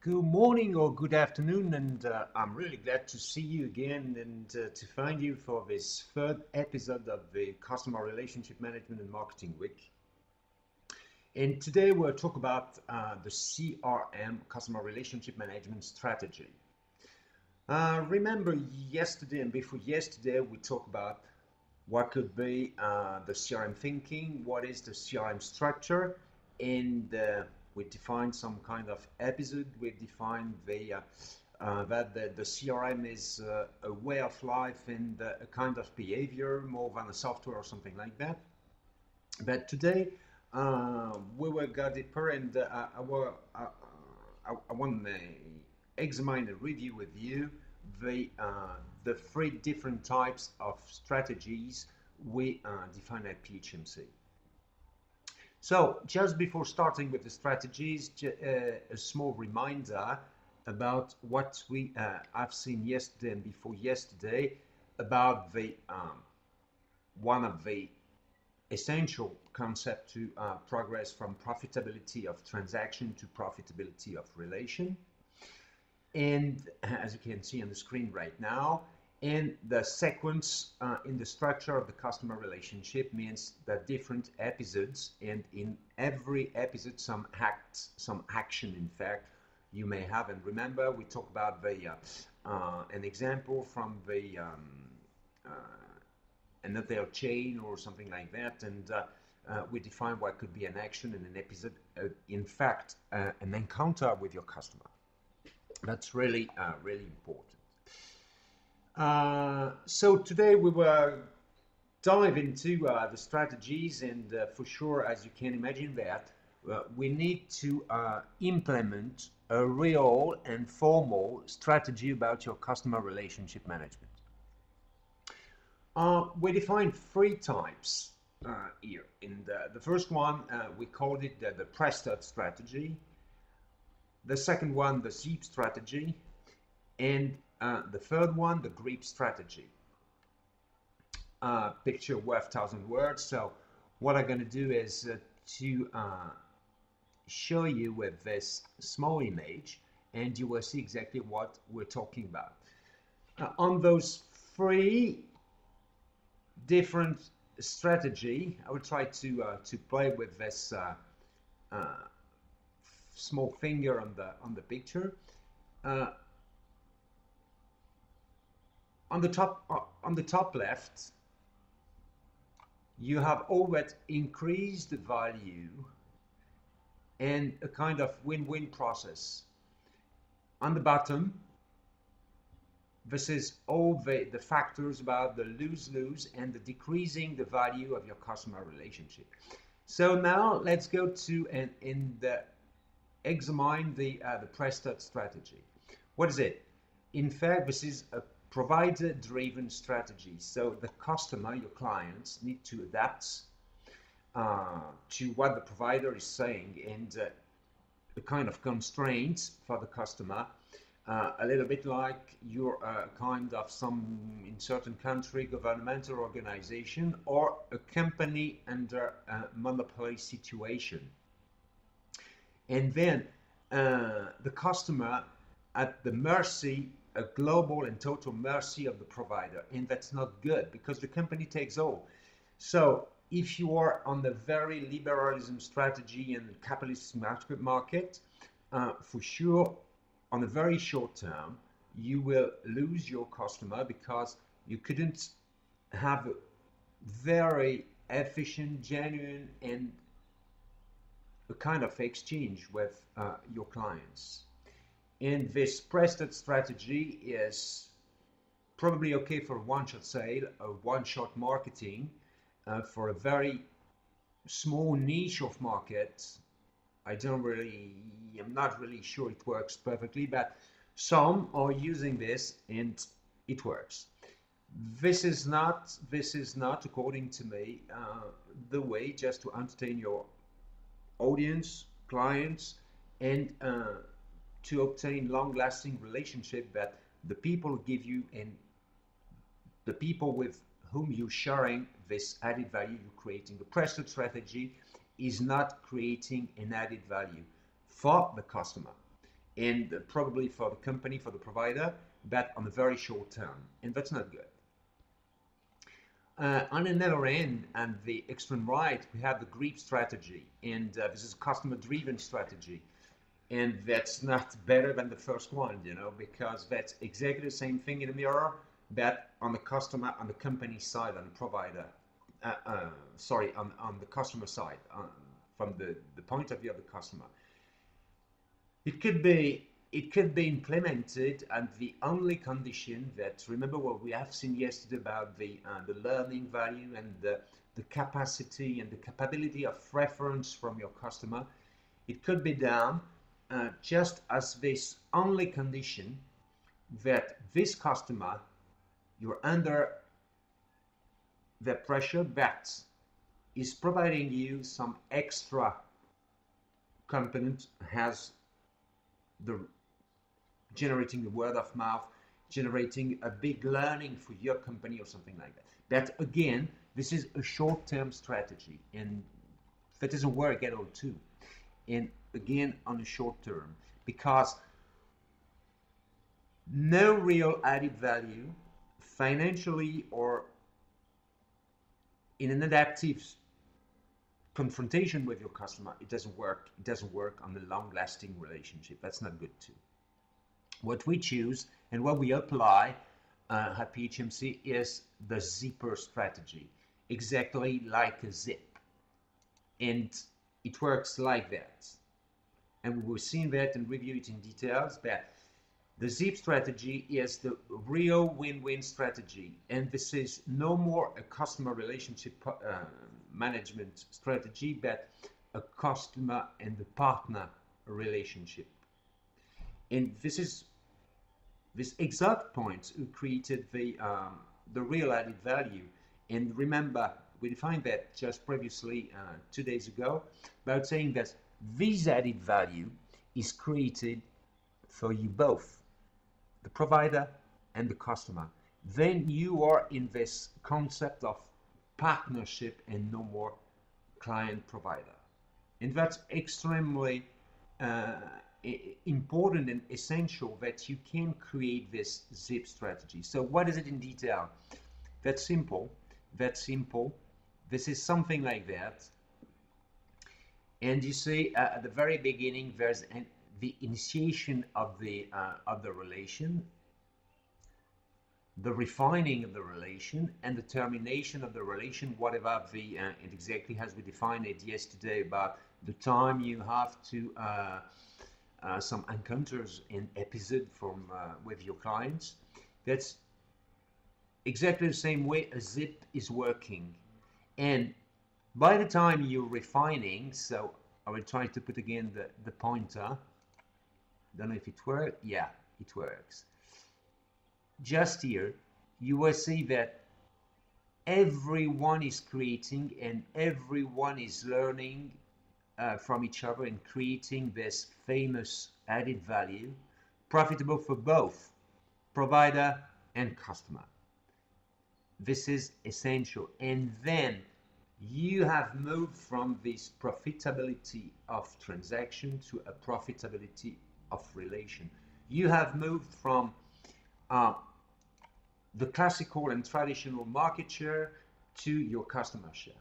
Good morning or good afternoon, and I'm really glad to see you again and to find you for this third episode of the Customer Relationship Management and Marketing Week. And today we'll talk about the CRM, Customer Relationship Management Strategy. Remember yesterday and before yesterday we talked about what could be the CRM thinking, what is the CRM structure, and we defined some kind of episode. We defined that the CRM is a way of life and a kind of behavior more than a software or something like that. But today we will go deeper, and I want to examine and review with you the three different types of strategies we define at PHMC. So just before starting with the strategies, a small reminder about what we have seen yesterday and before yesterday about the one of the essential concept to progress from profitability of transaction to profitability of relation. And as you can see on the screen right now, and the sequence in the structure of the customer relationship means that different episodes, and in every episode some action in fact you may have. And remember, we talk about the an example from the another chain or something like that, and we define what could be an action in an episode, in fact an encounter with your customer. That's really really important. So today we will dive into the strategies, and for sure, as you can imagine, that we need to implement a real and formal strategy about your customer relationship management. We define three types here. In the first one, we called it the Preston strategy. The second one, the Zeep strategy, and the third one, the GRIP strategy. Picture worth 1,000 words. So what I'm going to do is to show you with this small image, and you will see exactly what we're talking about. On those three different strategy, I will try to play with this small finger on the picture. On the top left, you have all that increased value and a kind of win-win process. On the bottom, this is all the factors about the lose-lose and the decreasing the value of your customer relationship. So now let's go to and examine the Preston strategy. What is it? In fact, this is a provider-driven strategy. So the customer, your clients, need to adapt to what the provider is saying, and the kind of constraints for the customer, a little bit like you're kind of in certain country, governmental organization or a company under a monopoly situation. And then the customer at the mercy, a global and total mercy of the provider, and that's not good because the company takes all. So if you are on the very liberalism strategy and capitalist market, for sure on a very short term you will lose your customer because you couldn't have a very efficient, genuine and a kind of exchange with your clients. And this Preston strategy is probably okay for one-shot sale or one-shot marketing for a very small niche of market. I'm not really sure it works perfectly, but some are using this and it works. This is not, according to me, the way just to entertain your audience, clients, and to obtain long-lasting relationship that the people give you and the people with whom you're sharing this added value you're creating. The Preston strategy is not creating an added value for the customer. and probably for the company, for the provider, but on a very short term, and that's not good. On another end, and the extreme right, we have the GRIP strategy, and this is customer-driven strategy, and that's not better than the first one, you know, because that's exactly the same thing in the mirror, but on the customer, on the company side, on the provider, sorry, on the customer side, from the point of view of the customer. It could be implemented, and the only condition that, remember what we have seen yesterday about the learning value and the capacity and the capability of reference from your customer, it could be done just as this only condition that this customer, you're under the pressure that is providing you some extra component, has the generating the word of mouth, generating a big learning for your company or something like that. But again, this is a short-term strategy, and that doesn't work at all too. And again, on a short term, because no real added value financially or in an adaptive confrontation with your customer, it doesn't work. It doesn't work on the long-lasting relationship. That's not good too. What we choose and what we apply at PHMC is the zipper strategy, exactly like a zip, and it works like that. And we will see that and review it in details. But the zip strategy is the real win-win strategy, and this is no more a customer relationship management strategy, but a customer and the partner relationship. And this exact point who created the real added value. And remember, we defined that just previously 2 days ago, about saying that this added value is created for you both, the provider and the customer. Then you are in this concept of partnership and no more client-provider. And that's extremely important and essential, that you can create this zip strategy. So what is it in detail? That's simple. That's simple. This is something like that. And you see at the very beginning, there's the initiation of the relation, the refining of the relation, and the termination of the relation, whatever it exactly as we defined it yesterday, about the time you have to some encounters in episode from with your clients. That's exactly the same way a zip is working. And by the time you're refining, so I will try to put again the pointer. Don't know if it works. Yeah, it works. Just here, you will see that everyone is creating and everyone is learning from each other and creating this famous added value, profitable for both provider and customer. This is essential. And then you have moved from this profitability of transaction to a profitability of relation. You have moved from the classical and traditional market share to your customer share.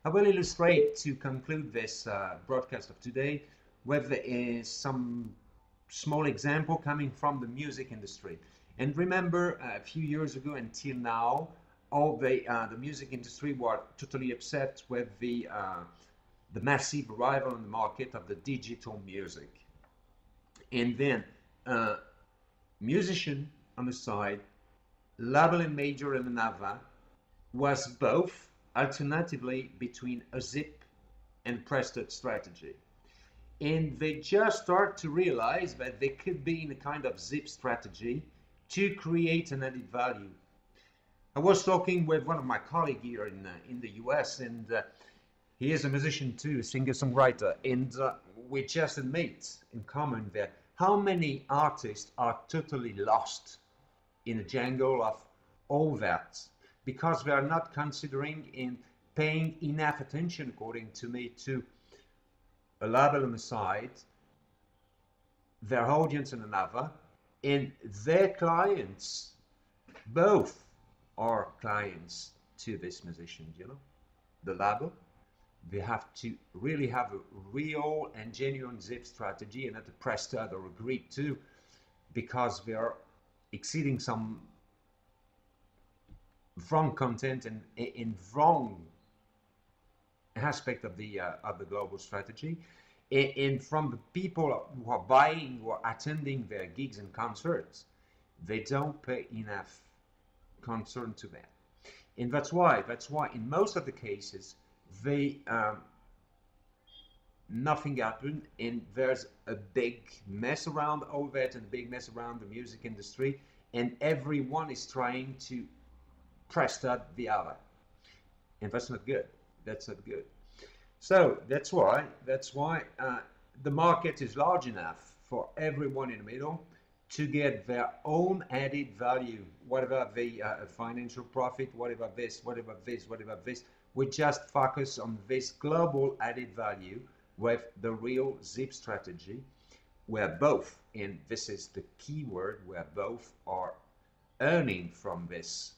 I will illustrate, to conclude this broadcast of today, with some small example coming from the music industry. And remember, a few years ago until now, all the music industry were totally upset with the massive arrival on the market of the digital music. And then musician on the side, label and major and another, was both alternatively between a zip and press-touch strategy. And they just start to realize that they could be in a kind of zip strategy to create an added value. I was talking with one of my colleagues here in the US, and he is a musician too, singer-songwriter, and we just admit in common that how many artists are totally lost in a jungle of all that, because they are not considering and paying enough attention, according to me, to a label on the side, their audience and another, and their clients both are clients to this musician, you know, the label. They have to really have a real and genuine zip strategy and not a press stud or a Greek too, because they are exceeding some wrong content and in wrong aspect of the global strategy. And from the people who are buying or attending their gigs and concerts, they don't pay enough concern to that. And that's why in most of the cases, they nothing happened, and there's a big mess around all that and a big mess around the music industry, and everyone is trying to press that the other, and that's not good. That's not good. So that's why the market is large enough for everyone in the middle to get their own added value, whatever the financial profit, whatever this, whatever this, whatever this. We just focus on this global added value with the real zip strategy, where both, and this is the key word, where both are earning from this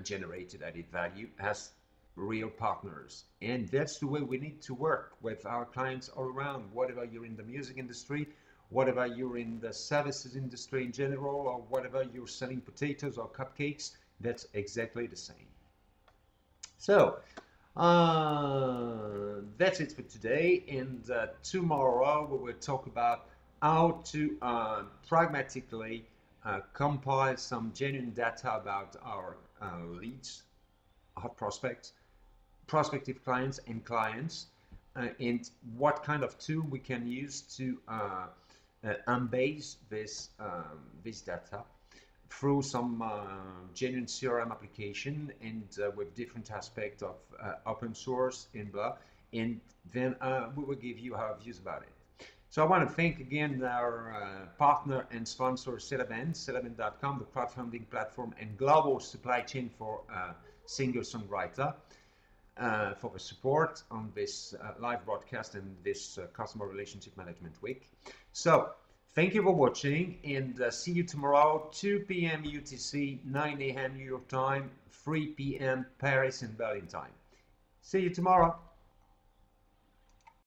generated added value as real partners. And that's the way we need to work with our clients all around, whatever you're in the music industry, whatever you're in the services industry in general, or whatever you're selling potatoes or cupcakes, that's exactly the same. So that's it for today, and tomorrow we will talk about how to pragmatically compile some genuine data about our leads, our prospects, prospective clients and clients, and what kind of tool we can use to embase this data through some genuine CRM application, and with different aspects of open source and blah, and then we will give you our views about it. So I want to thank again our partner and sponsor, Celaben.com, the crowdfunding platform and global supply chain for singer-songwriter, for the support on this live broadcast and this customer relationship management week. So thank you for watching, and see you tomorrow, 2 p.m. UTC, 9 a.m. New York time, 3 p.m. Paris and Berlin time. See you tomorrow.